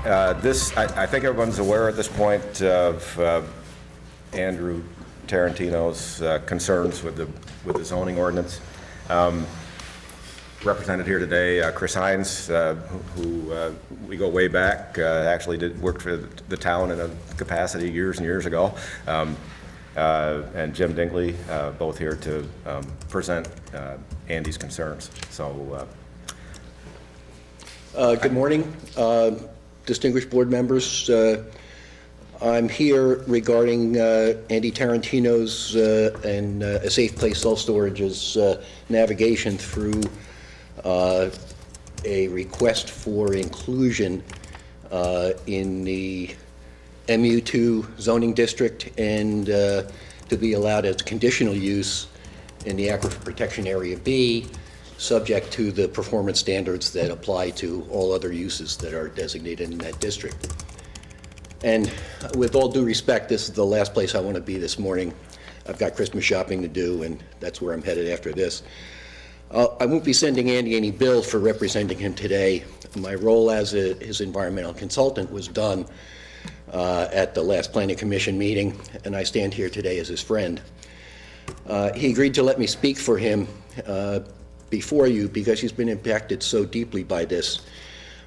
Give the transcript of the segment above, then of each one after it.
I think everyone's aware at this point of Andrew Tarantino's concerns with the zoning ordinance. Represented here today, Chris Hines, who we go way back, actually worked for the town in a capacity years and years ago, and Jim Dingley, both here to present Andy's concerns. So, good morning, distinguished board members. I'm here regarding Andy Tarantino's and A Safe Place Self-Storage's navigation through a request for inclusion in the MU2 zoning district and to be allowed as conditional use in the Aquifer Protection Area B, subject to the performance standards that apply to all other uses that are designated in that district. And with all due respect, this is the last place I want to be this morning. I've got Christmas shopping to do, and that's where I'm headed after this. I won't be sending Andy any bill for representing him today. My role as his environmental consultant was done at the last Planning Commission meeting, and I stand here today as his friend. He agreed to let me speak for him before you because he's been impacted so deeply by this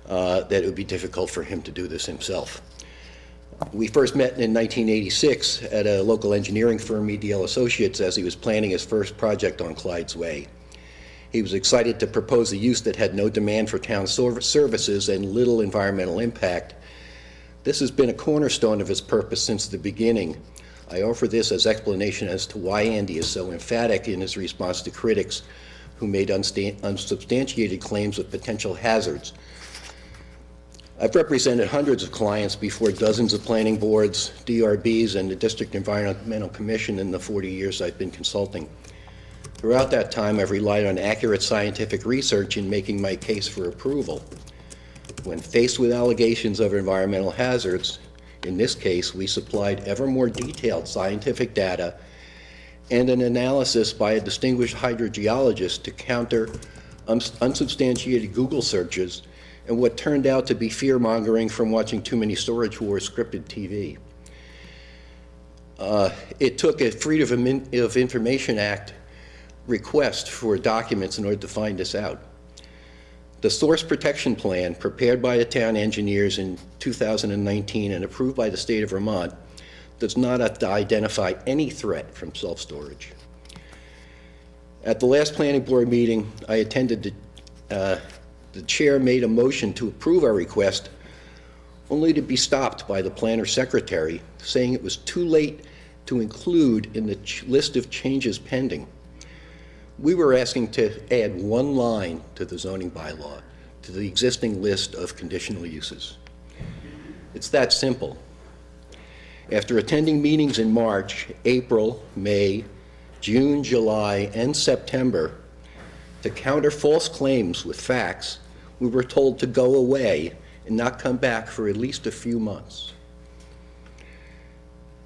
that it would be difficult for him to do this himself. We first met in 1986 at a local engineering firm, EDL Associates, as he was planning his first project on Clyde's Way. He was excited to propose a use that had no demand for town services and little environmental impact. This has been a cornerstone of his purpose since the beginning. I offer this as explanation as to why Andy is so emphatic in his response to critics who made unsubstantiated claims of potential hazards. I've represented hundreds of clients before dozens of planning boards, DRBs, and the District Environmental Commission in the 40 years I've been consulting. Throughout that time, I've relied on accurate scientific research in making my case for approval. When faced with allegations of environmental hazards, in this case, we supplied ever more detailed scientific data and an analysis by a distinguished hydrogeologist to counter unsubstantiated Google searches and what turned out to be fear-mongering from watching too many Storage Wars scripted TV. It took a Freedom of Information Act request for documents in order to find this out. The source protection plan prepared by the town engineers in 2019 and approved by the state of Vermont does not identify any threat from self-storage. At the last planning board meeting I attended, the chair made a motion to approve our request only to be stopped by the planner secretary saying it was too late to include in the list of changes pending. We were asking to add one line to the zoning bylaw to the existing list of conditional uses. It's that simple. After attending meetings in March, April, May, June, July, and September to counter false claims with facts, we were told to go away and not come back for at least a few months.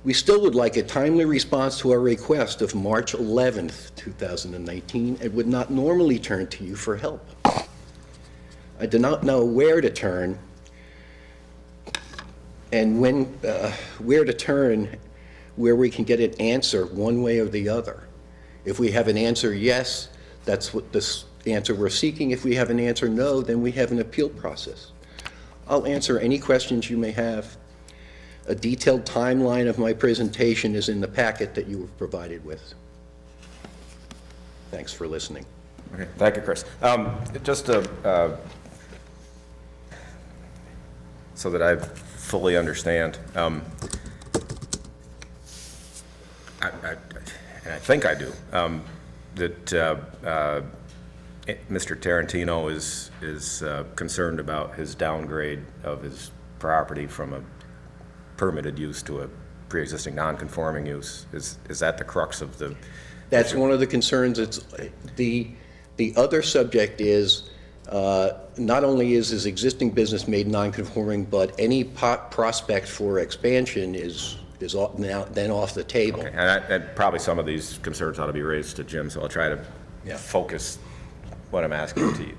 We still would like a timely response to our request of March 11th, 2019, and would not normally turn to you for help. I do not know where to turn and where to turn where we can get an answer one way or the other. If we have an answer yes, that's what this answer we're seeking. If we have an answer no, then we have an appeal process. I'll answer any questions you may have. A detailed timeline of my presentation is in the packet that you were provided with. Thanks for listening. okay, thank you, Chris. Just to, so that I fully understand, and I think I do, that Mr. Tarantino is concerned about his downgrade of his property from a permitted use to a pre-existing non-conforming use. Is that the crux of the That's issue? One of the concerns. It's the other subject is not only is his existing business made non-conforming, but any prospect for expansion is now then off the table. Okay. And probably some of these concerns ought to be raised to Jim, so I'll try to focus what I'm asking to you.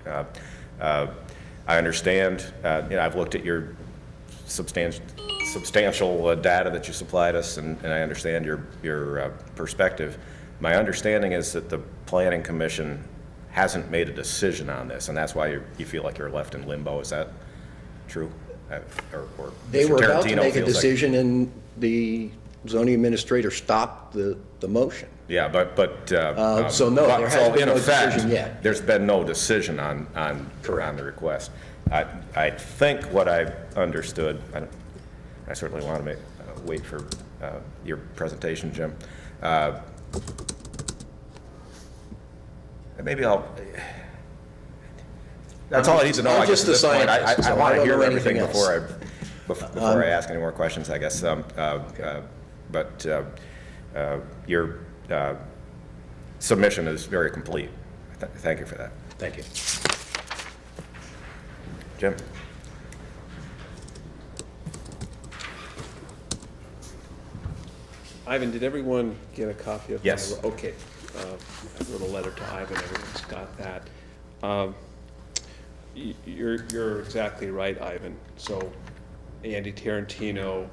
I understand, I've looked at your substantial data that you supplied us, and I understand your perspective. My understanding is that the Planning Commission hasn't made a decision on this, and that's why you feel like you're left in limbo. Is that true? Or They Mr. were about to Tarantino make a feels like- decision, and the zoning administrator stopped the motion. Yeah, but So no, there has been in no effect, decision yet. there's been no decision on the request. I think what I understood, I certainly want to wait for your presentation, Jim. Maybe that's all I need to know. I'm I guess just at this a point. scientist, I so want I to don't hear know everything anything before I ask any more questions, I guess. But your submission is very complete. Thank you for that. Thank you. Jim? Ivan, did everyone get a copy of? Yes. Okay. I wrote a letter to Ivan. Everyone's got that. You're exactly right, Ivan. So Andy Tarantino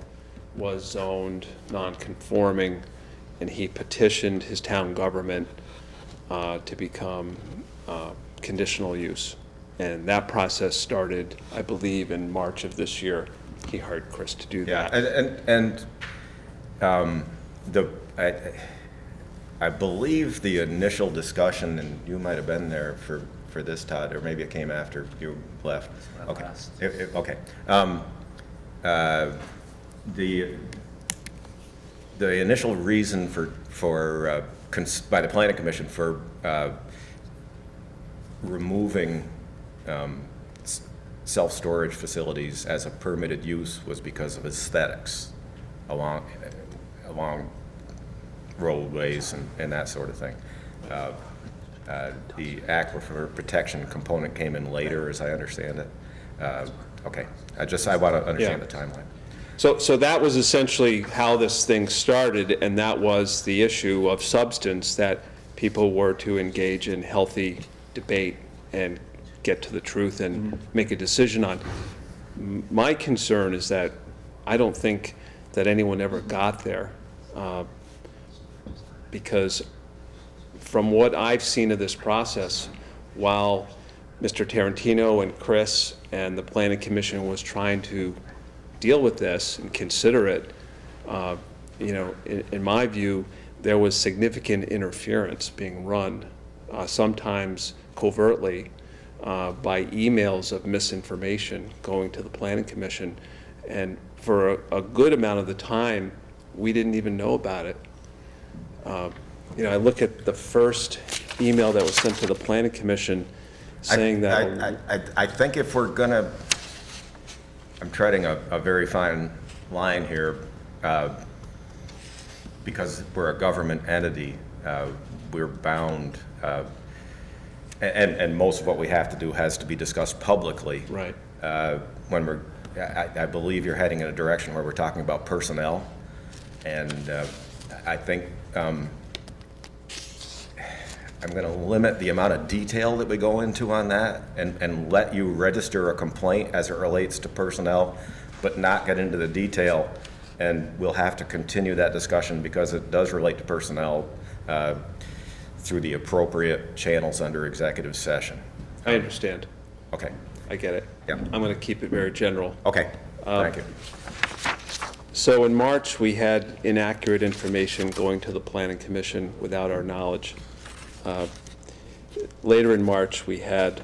was zoned non-conforming, and he petitioned his town government to become conditional use. And that process started, I believe, in March of this year. He hired Chris to do that. I believe the initial discussion, and you might have been there for this, Todd, or maybe it came after you left. Okay. Okay. The initial reason by the Planning Commission for removing self-storage facilities as a permitted use was because of aesthetics along roadways and that sort of thing. The aquifer protection component came in later, as I understand it. Okay, I want to understand the timeline. So that was essentially how this thing started, and that was the issue of substance, that people were to engage in healthy debate and get to the truth and make a decision on. My concern is that I don't think that anyone ever got there, because from what I've seen of this process, while Mr. Tarantino and Chris and the Planning Commission was trying to deal with this and consider it, in my view, there was significant interference being run, sometimes covertly, by emails of misinformation going to the Planning Commission. And for a good amount of the time, we didn't even know about it. I look at the first email that was sent to the Planning Commission saying that... I think if we're going to... I'm treading a very fine line here, because we're a government entity, we're bound, and most of what we have to do has to be discussed publicly. Right. When I believe you're heading in a direction where we're talking about personnel, and I think I'm going to limit the amount of detail that we go into on that and let you register a complaint as it relates to personnel, but not get into the detail. And we'll have to continue that discussion because it does relate to personnel through the appropriate channels under executive session. I understand. Okay. I get it. Yeah. I'm going to keep it very general. Okay. Thank you. So in March, we had inaccurate information going to the Planning Commission without our knowledge. Later in March, we had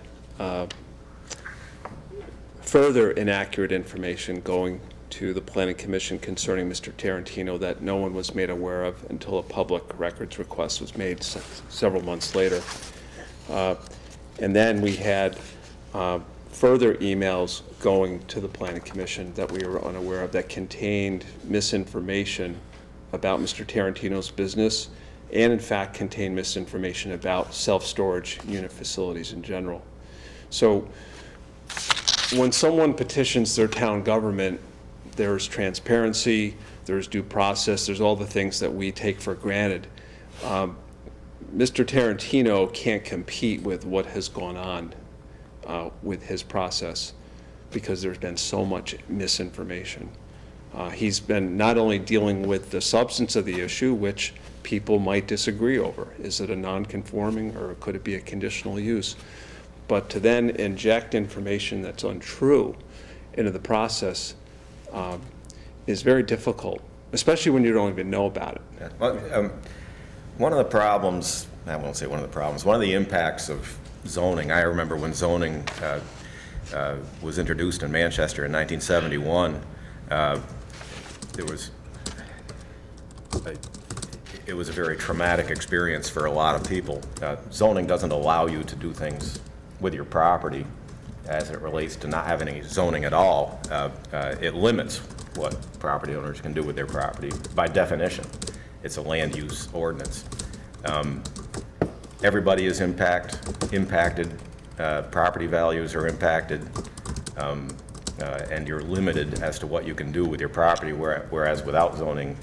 further inaccurate information going to the Planning Commission concerning Mr. Tarantino that no one was made aware of until a public records request was made several months later. And then we had further emails going to the Planning Commission that we were unaware of that contained misinformation about Mr. Tarantino's business, and in fact contained misinformation about self-storage unit facilities in general. So when someone petitions their town government, there's transparency, there's due process, there's all the things that we take for granted. Mr. Tarantino can't compete with what has gone on with his process. because there's been so much misinformation. He's been not only dealing with the substance of the issue, which people might disagree over. Is it a non-conforming or could it be a conditional use? But to then inject information that's untrue into the process is very difficult, especially when you don't even know about it. Yeah. Well, one of the problems, I won't say one of the problems, one of the impacts of zoning, I remember when zoning was introduced in Manchester in 1971, it was a very traumatic experience for a lot of people. Zoning doesn't allow you to do things with your property as it relates to not having any zoning at all. It limits what property owners can do with their property by definition. It's a land use ordinance. Everybody is impacted. Property values are impacted. And you're limited as to what you can do with your property, whereas without zoning,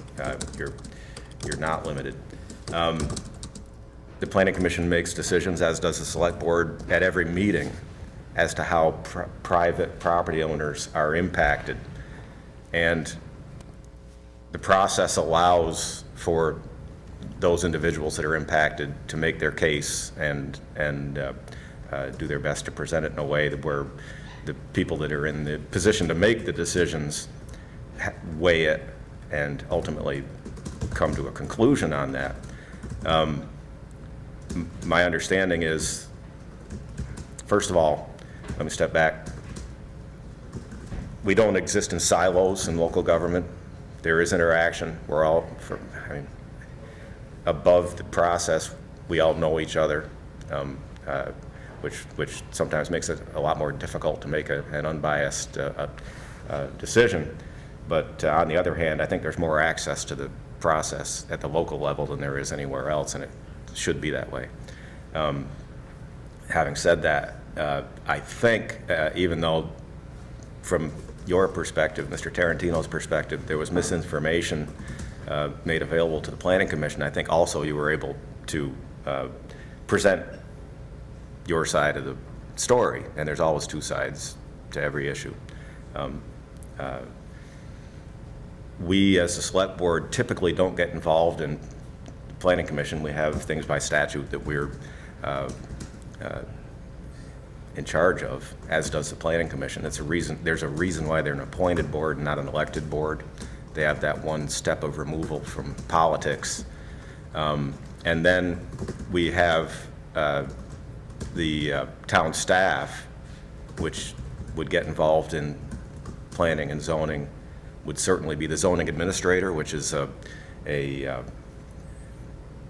you're not limited. The Planning Commission makes decisions, as does the Select Board, at every meeting as to how private property owners are impacted. And the process allows for those individuals that are impacted to make their case and do their best to present it in a way that where the people that are in the position to make the decisions weigh it and ultimately come to a conclusion on that. My understanding is, first of all, let me step back. We don't exist in silos in local government. There is interaction. We're all, above the process, we all know each other. Which sometimes makes it a lot more difficult to make an unbiased decision. But on the other hand, I think there's more access to the process at the local level than there is anywhere else, and it should be that way. Having said that, I think even though from your perspective, Mr. Tarantino's perspective, there was misinformation made available to the Planning Commission, I think also you were able to present your side of the story, and there's always two sides to every issue. We, as the Select Board, typically don't get involved in the Planning Commission. We have things by statute that we're in charge of, as does the Planning Commission. There's a reason why they're an appointed board and not an elected board. They have that one step of removal from politics. And then we have the town staff, which would get involved in planning and zoning, would certainly be the zoning administrator, which is a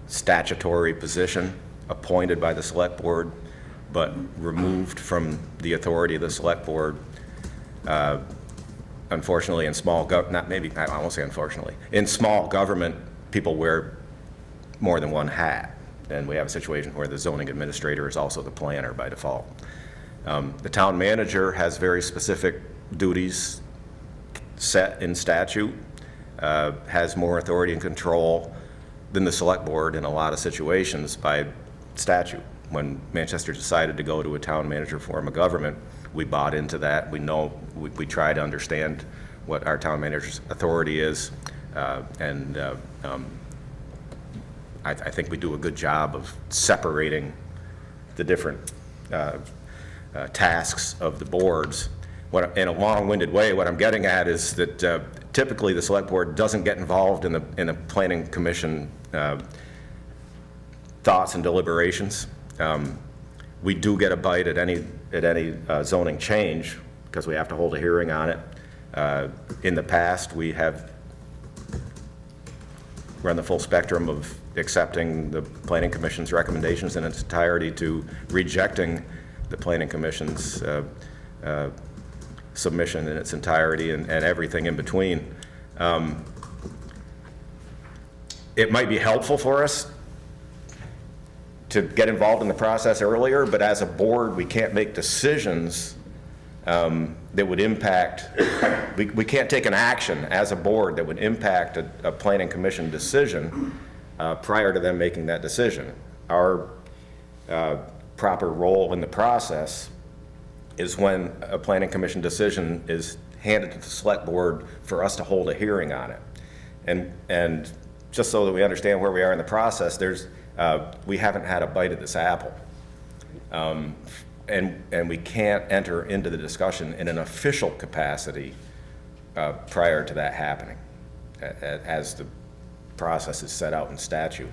statutory position appointed by the Select Board, but removed from the authority of the Select Board. Unfortunately, in small I won't say unfortunately, in small government, people wear more than one hat. And we have a situation where the zoning administrator is also the planner by default. The town manager has very specific duties set in statute, has more authority and control than the Select Board in a lot of situations by statute. When Manchester decided to go to a town manager form of government, we bought into that. We try to understand what our town manager's authority is, I think we do a good job of separating the different tasks of the boards. In a long-winded way, what I'm getting at is that typically the Select Board doesn't get involved in the Planning Commission thoughts and deliberations. We do get a bite at any zoning change because we have to hold a hearing on it. In the past, we have run the full spectrum of accepting the Planning Commission's recommendations in its entirety to rejecting the Planning Commission's submission in its entirety and everything in between. It might be helpful for us to get involved in the process earlier, but as a board, we can't make decisions that would impact, we can't take an action as a board that would impact a Planning Commission decision prior to them making that decision. Our proper role in the process is when a planning commission decision is handed to the select board for us to hold a hearing on it. And just so that we understand where we are in the process, we haven't had a bite of this apple. And we can't enter into the discussion in an official capacity prior to that happening, as the process is set out in statute.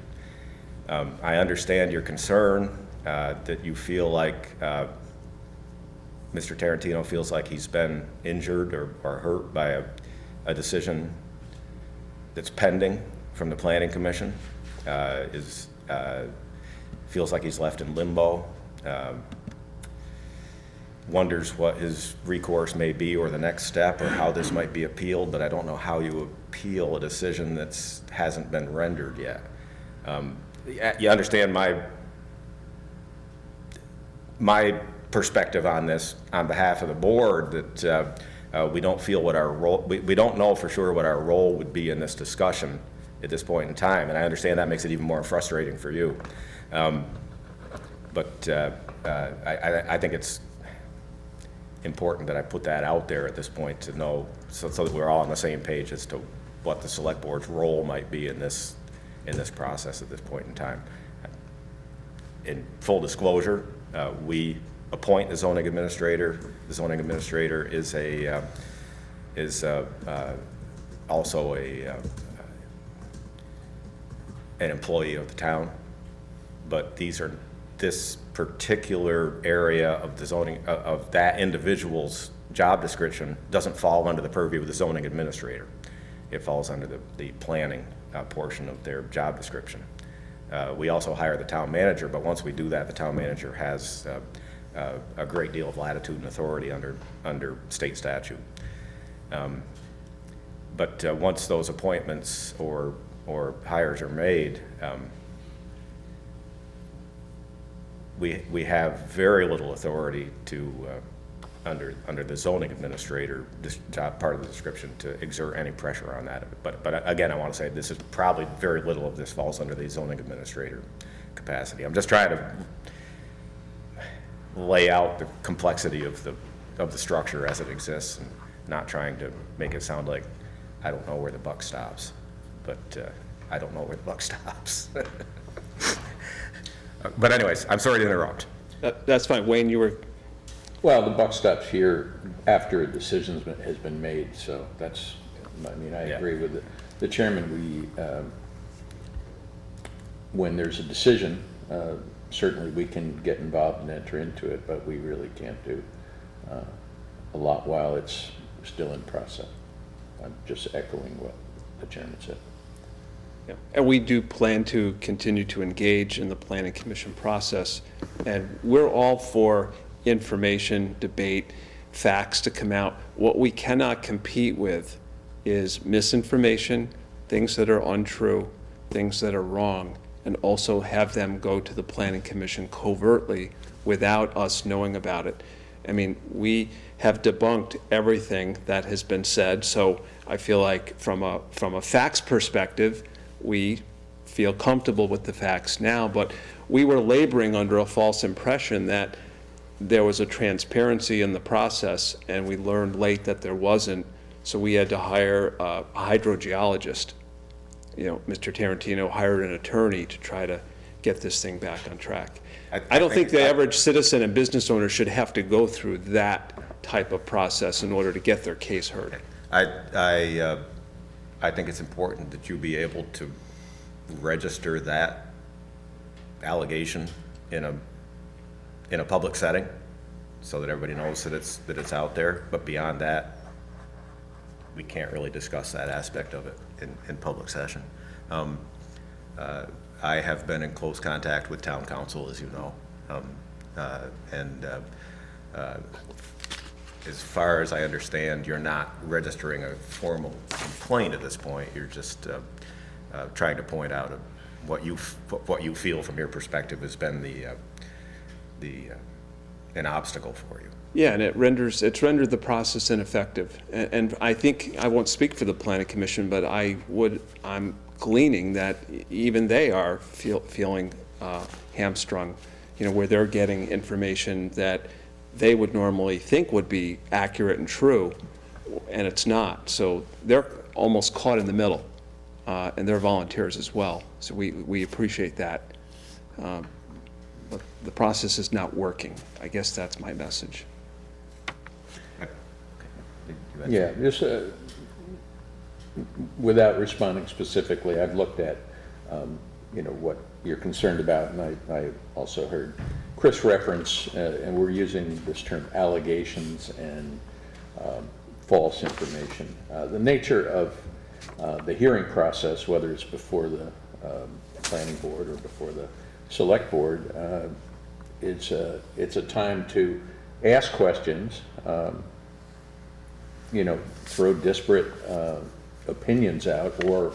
I understand your concern that you feel like Mr. Tarantino feels like he's been injured or hurt by a decision that's pending from the Planning Commission, feels like he's left in limbo, wonders what his recourse may be or the next step or how this might be appealed, but I don't know how you appeal a decision that hasn't been rendered yet. You understand my perspective on this on behalf of the board, that we don't feel what our role, we don't know for sure what our role would be in this discussion at this point in time, and I understand that makes it even more frustrating for you. But I think it's important that I put that out there at this point to know, so that we're all on the same page as to what the select board's role might be in this process at this point in time. In full disclosure, we appoint the zoning administrator. The zoning administrator is also an employee of the town, but this particular area of the zoning of that individual's job description doesn't fall under the purview of the zoning administrator. It falls under the planning portion of their job description. We also hire the town manager, but once we do that, the town manager has a great deal of latitude and authority under state statute. But once those appointments or hires are made, we have very little authority to under the zoning administrator, this job, part of the description, to exert any pressure on that. But again, I want to say this is probably very little of this falls under the zoning administrator capacity. I'm just trying to lay out the complexity of the structure as it exists, and not trying to make it sound like I don't know where the buck stops. But I don't know where the buck stops. But anyways, I'm sorry to interrupt. That's fine. Wayne, you were... Well, the buck stops here after a decision has been made, so that's, I mean, I agree with the chairman. When there's a decision, certainly we can get involved and enter into it, but we really can't do a lot while it's still in process. I'm just echoing what the chairman said. Yeah. And we do plan to continue to engage in the Planning Commission process, and we're all for information, debate, facts to come out. What we cannot compete with is misinformation, things that are untrue, things that are wrong, and also have them go to the Planning Commission covertly without us knowing about it. I mean, we have debunked everything that has been said, so I feel like from a facts perspective, we feel comfortable with the facts now, but we were laboring under a false impression that there was a transparency in the process, and we learned late that there wasn't, so we had to hire a hydrogeologist. You know, Mr. Tarantino hired an attorney to try to get this thing back on track. I don't think the average citizen and business owner should have to go through that type of process in order to get their case heard. I think it's important that you be able to register that allegation in a public setting, so that everybody knows that it's out there. But beyond that, we can't really discuss that aspect of it in public session. I have been in close contact with town council, as you know, as far as I understand, you're not registering a formal complaint at this point. You're just trying to point out what you feel from your perspective has been an obstacle for you. Yeah, and it's rendered the process ineffective. And I think, I won't speak for the Planning Commission, but I'm gleaning that even they are feeling hamstrung, you know, where they're getting information that they would normally think would be accurate and true, and it's not. So they're almost caught in the middle, and they're volunteers as well. So we appreciate that. But the process is not working. I guess that's my message. Yeah, just without responding specifically, I've looked at, what you're concerned about, and I also heard Chris reference, and we're using this term allegations and false information. The nature of the hearing process, whether it's before the planning board or before the select board, it's a time to ask questions, throw disparate opinions out, or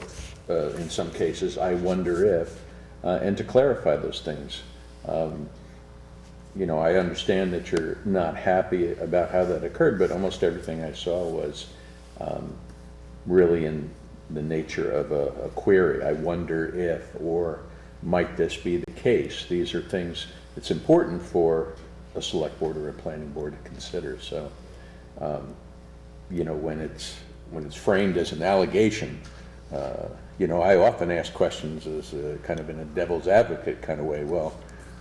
in some cases, I wonder if, and to clarify those things. I understand that you're not happy about how that occurred, but almost everything I saw was really in the nature of a query. I wonder if, or might this be the case? These are things it's important for a select board or a planning board to consider. So, when it's framed as an allegation, I often ask questions as kind of in a devil's advocate kind of way. Well,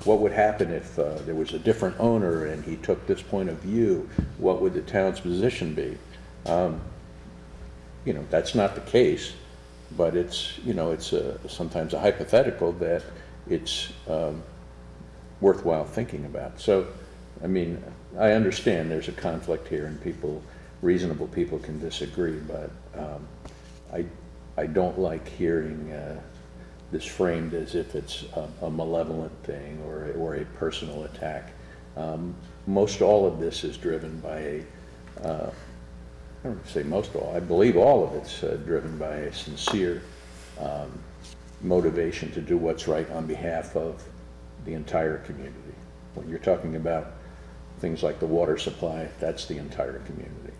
what would happen if there was a different owner and he took this point of view? What would the town's position be? That's not the case, but it's sometimes a hypothetical that it's worthwhile thinking about. So, I understand there's a conflict here, and reasonable people can disagree, but I don't like hearing this framed as if it's a malevolent thing or a personal attack. Most all of this is driven by I don't say most all, I believe all of it's driven by a sincere motivation to do what's right on behalf of the entire community. When you're talking about things like the water supply, that's the entire community.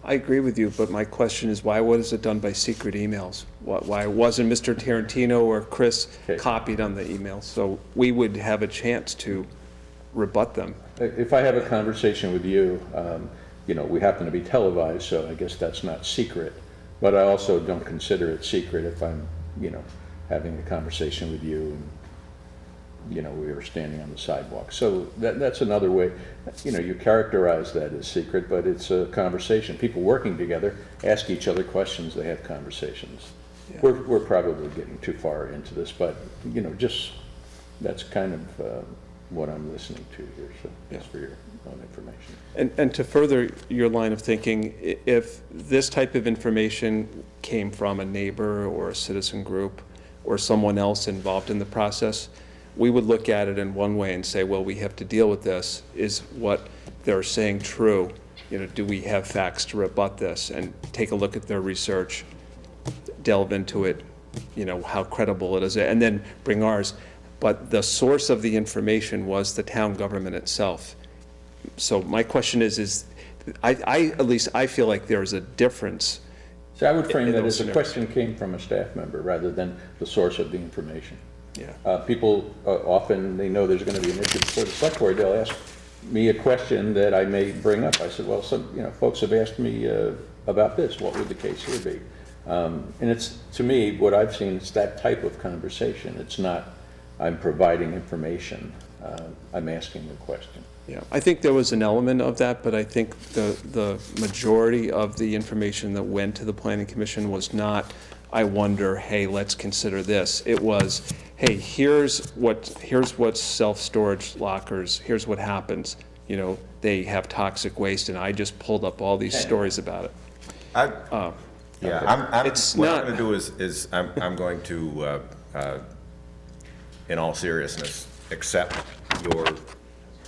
I agree with you, but my question is, why was it done by secret emails? Why wasn't Mr. Tarantino or Chris copied on the emails? So we would have a chance to rebut them. If I have a conversation with you, we happen to be televised, so I guess that's not secret. But I also don't consider it secret if I'm, having a conversation with you and, we were standing on the sidewalk. So that's another way, you characterize that as secret, but it's a conversation. People working together ask each other questions, they have conversations. Yeah. We're probably getting too far into this, but, just that's kind of what I'm listening to here, so just for your own information. And to further your line of thinking, if this type of information came from a neighbor or a citizen group or someone else involved in the process, we would look at it in one way and say, well, we have to deal with this. Is what they're saying true? Do we have facts to rebut this? And take a look at their research, delve into it, how credible it is, and then bring ours. But the source of the information was the town government itself. So my question is at least I feel like there is a difference. So I would frame that as a question came from a staff member rather than the source of the information. Yeah. People often, they know there's going to be an issue before the select board, they'll ask me a question that I may bring up. I said, well, some folks have asked me about this. What would the case here be? And it's, to me, what I've seen is that type of conversation. It's not, I'm providing information. I'm asking a question. Yeah, I think there was an element of that, but I think the majority of the information that went to the Planning Commission was not, I wonder, hey, let's consider this. It was, hey, here's what's self-storage lockers, here's what happens. They have toxic waste, and I just pulled up all these stories about it. What I'm going to do is I'm going to, in all seriousness, accept your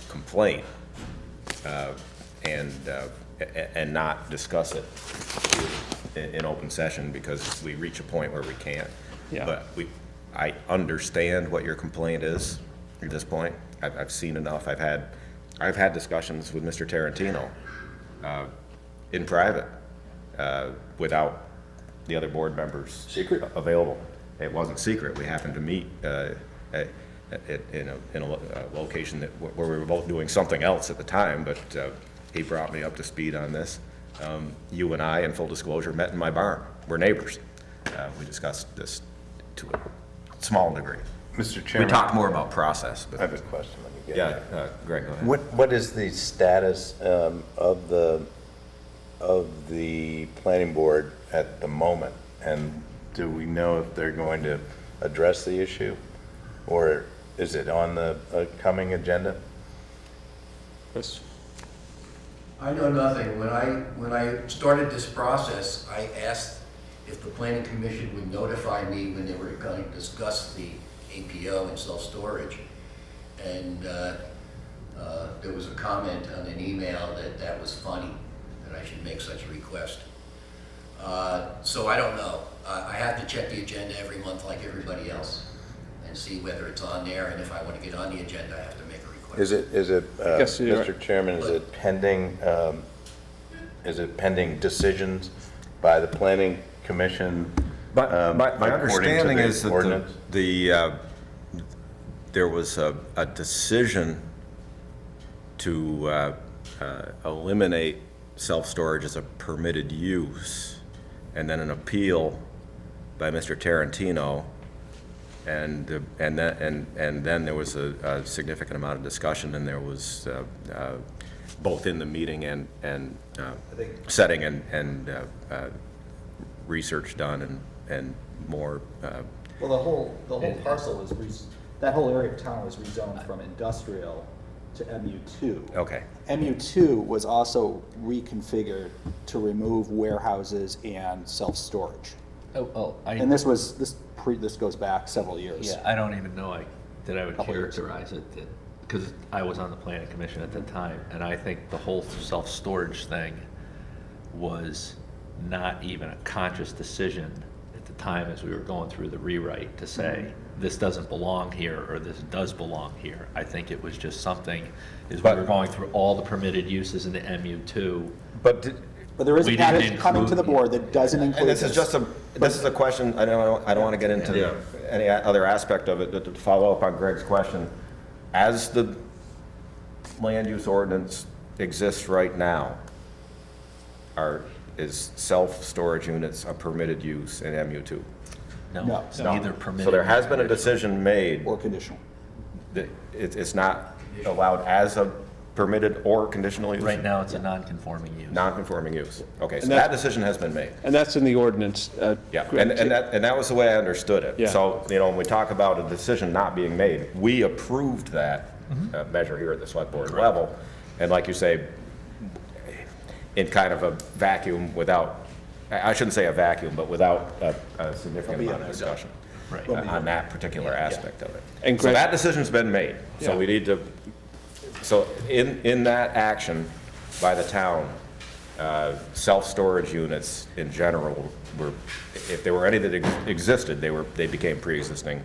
complaint and not discuss it in open session, because we reach a point where we can't. Yeah. But I understand what your complaint is at this point. I've seen enough. I've had discussions with Mr. Tarantino in private without the other board members Secret? available. It wasn't secret. We happened to meet in a location where we were both doing something else at the time, but he brought me up to speed on this. You and I, in full disclosure, met in my barn. We're neighbors. We discussed this to a small degree. Mr. We Chairman, talked more about process, I have but a question. Let me get yeah, Greg, go ahead. What is the status of the planning board at the moment? And do we know if they're going to address the issue? Or is it on the coming agenda? Chris? I know nothing. When I started this process, I asked if the planning commission would notify me when they were going to discuss the APO and self-storage. And there was a comment on an email that was funny, that I should make such a request. So I don't know. I have to check the agenda every month like everybody else and see whether it's on there, and if I want to get on the agenda, I have to make a request. Is it, Yes, you're Mr. Chairman, is it pending decisions by the planning commission? My according to understanding the is that ordinance? there was a decision to eliminate self-storage as a permitted use, and then an appeal by Mr. Tarantino, and then there was a significant amount of discussion, and there was both in the meeting and setting and research done and more. Well, the whole parcel was, that whole area of town was rezoned from industrial to MU2. Okay. MU2 was also reconfigured to remove warehouses and self-storage. And this goes back several years. Yeah, I don't even know that I would Couple years. characterize it, because I was on the planning commission at the time, and I think the whole self-storage thing was not even a conscious decision at the time as we were going through the rewrite to say, this doesn't belong here, or this does belong here. I think it was just something, as we were going through all the permitted uses in the MU2. But But there is a We didn't package coming to the include- board that doesn't include and this is just this is a question, I don't want to get into any other aspect of it, but to follow up on Greg's question, as the land use ordinance exists right now, is self-storage units a permitted use in MU2? No. It's neither permitted. So there has nor been a decision made or conditional. that it's not allowed as a permitted or conditional use? Right now, it's a non-conforming use. Non-conforming use. Okay, so And that that's- decision has been made. And that's in the ordinance. Yeah, and that was the way I understood it. Yeah. So, when we talk about a decision not being made, we approved that measure here at the select board level. And like you say, in kind of a vacuum without, I shouldn't say a vacuum, but without a significant amount of discussion Right. on that particular aspect of it. And So Greg- that decision's been made. So Yeah. we need to, so in that action by the town, self-storage units in general were, if there were any that existed, they became pre-existing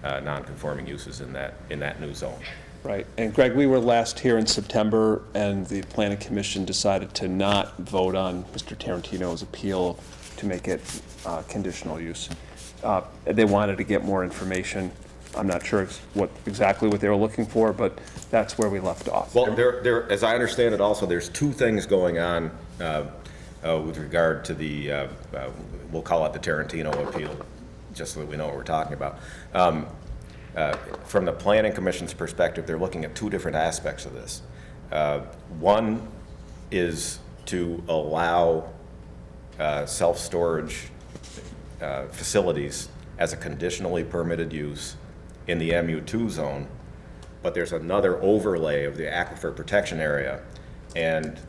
non-conforming uses in that new zone. Right, and Greg, we were last here in September, and the planning commission decided to not vote on Mr. Tarantino's appeal to make it conditional use. They wanted to get more information. I'm not sure exactly what they were looking for, but that's where we left off. Well, as I understand it also, there's two things going on with regard to the, we'll call it the Tarantino appeal, just so that we know what we're talking about. From the Planning Commission's perspective, they're looking at two different aspects of this. One is to allow self-storage facilities as a conditionally permitted use in the MU2 zone, but there's another overlay of the aquifer protection area, and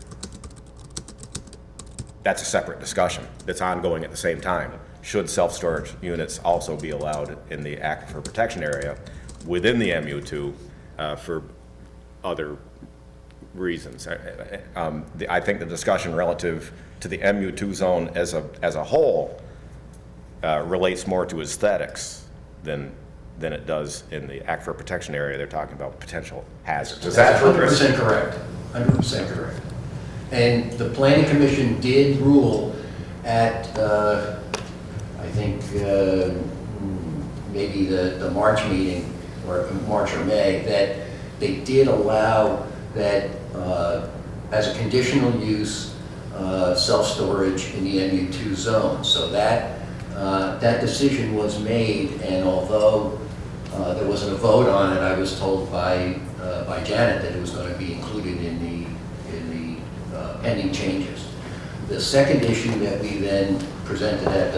that's a separate discussion that's ongoing at the same time. Should self-storage units also be allowed in the aquifer protection area within the MU2 for other reasons? I think the discussion relative to the MU2 zone as a whole relates more to aesthetics than it does in the aquifer protection area. They're talking about potential hazards. Is that true, Chris? 100% correct, 100% correct. And the planning commission did rule at, I think, maybe the March meeting, or March or May, that they did allow that as a conditional use, self-storage in the MU2 zone. So that decision was made, and although there wasn't a vote on it, I was told by Janet that it was going to be included in the pending changes. The second issue that we then presented at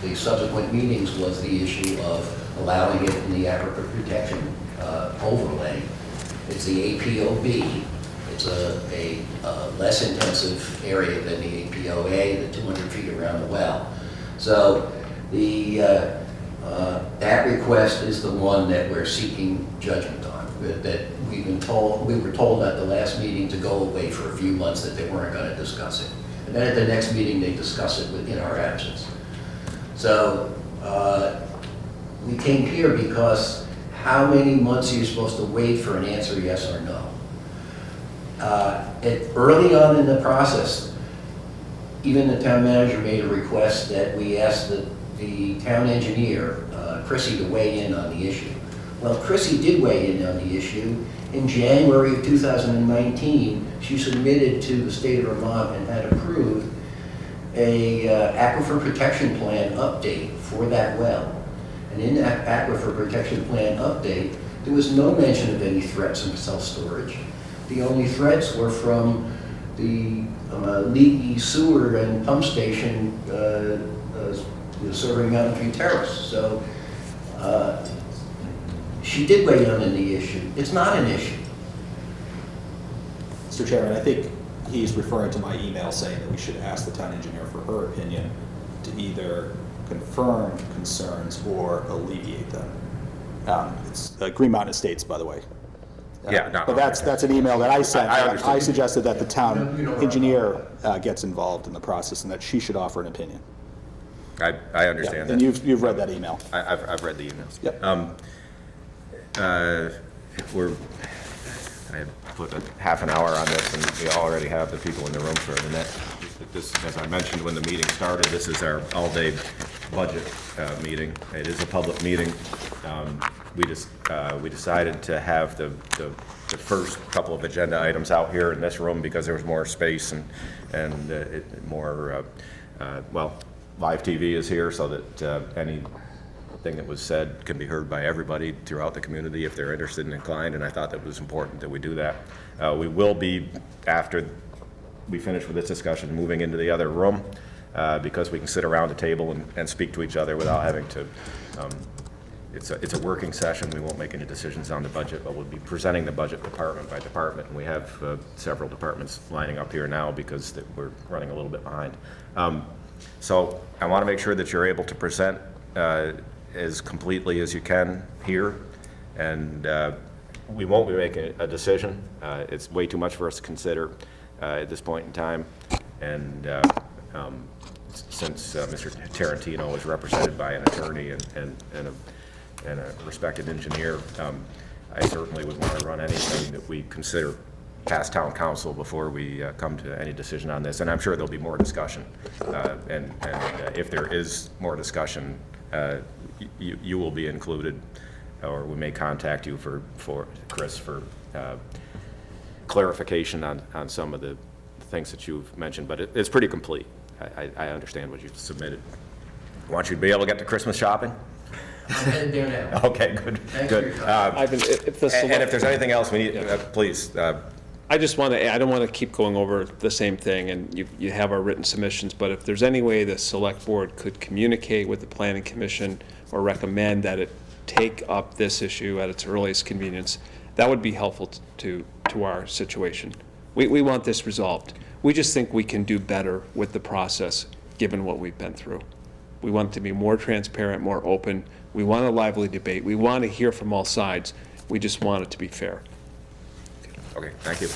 the subsequent meetings was the issue of allowing it in the aquifer protection overlay. It's the APOB. It's a less intensive area than the APOA, the 200 feet around the well. So that request is the one that we're seeking judgment on. That we were told at the last meeting to go away for a few months, that they weren't going to discuss it. And then at the next meeting, they discuss it in our absence. So we came here because how many months are you supposed to wait for an answer, yes or no? Early on in the process, even the town manager made a request that we ask the town engineer, Chrissy, to weigh in on the issue. Well, Chrissy did weigh in on the issue. In January of 2019, she submitted to the state of Vermont and had approved a aquifer protection plan update for that well. And in that aquifer protection plan update, there was no mention of any threats of self-storage. The only threats were from the leaky sewer and pump station serving Mountain View Terrace. So she did weigh in on the issue. It's not an issue. Mr. Chairman, I think he's referring to my email saying that we should ask the town engineer for her opinion to either confirm concerns or alleviate them. It's Green Mountain Estates, by the way. Yeah, no, But that's an email that I sent. I understand. I suggested that the town engineer gets involved in the process and that she should offer an opinion. I understand that. And you've read that email. I've read the emails. Yep. I put a half an hour on this, and we already have the people in the room for the next. This, as I mentioned when the meeting started, this is our all-day budget meeting. It is a public meeting. We decided to have the first couple of agenda items out here in this room because there was more space and more, well, live TV is here so that anything that was said can be heard by everybody throughout the community if they're interested and inclined, and I thought that was important that we do that. We will be, after we finish with this discussion, moving into the other room because we can sit around the table and speak to each other without having to, it's a working session. We won't make any decisions on the budget, but we'll be presenting the budget department by department, and we have several departments lining up here now because we're running a little bit behind. So I want to make sure that you're able to present as completely as you can here, and we won't be making a decision. It's way too much for us to consider at this point in time, and since Mr. Tarantino is represented by an attorney and a respected engineer, I certainly would want to run anything that we consider past town council before we come to any decision on this, and I'm sure there'll be more discussion, and if there is more discussion, you will be included, or we may contact you for Chris for clarification on some of the things that you've mentioned, but it's pretty complete. I understand what you've submitted. I want you to be able to get to Christmas shopping. I'm headed there now. Okay, good, good. Ivan, And if there's anything else we need, please. I just want to, I don't want to keep going over the same thing, and you have our written submissions, but if there's any way the select board could communicate with the planning commission or recommend that it take up this issue at its earliest convenience, that would be helpful to our situation. We want this resolved. We just think we can do better with the process, given what we've been through. We want it to be more transparent, more open. We want a lively debate. We want to hear from all sides. We just want it to be fair. Okay, thank you.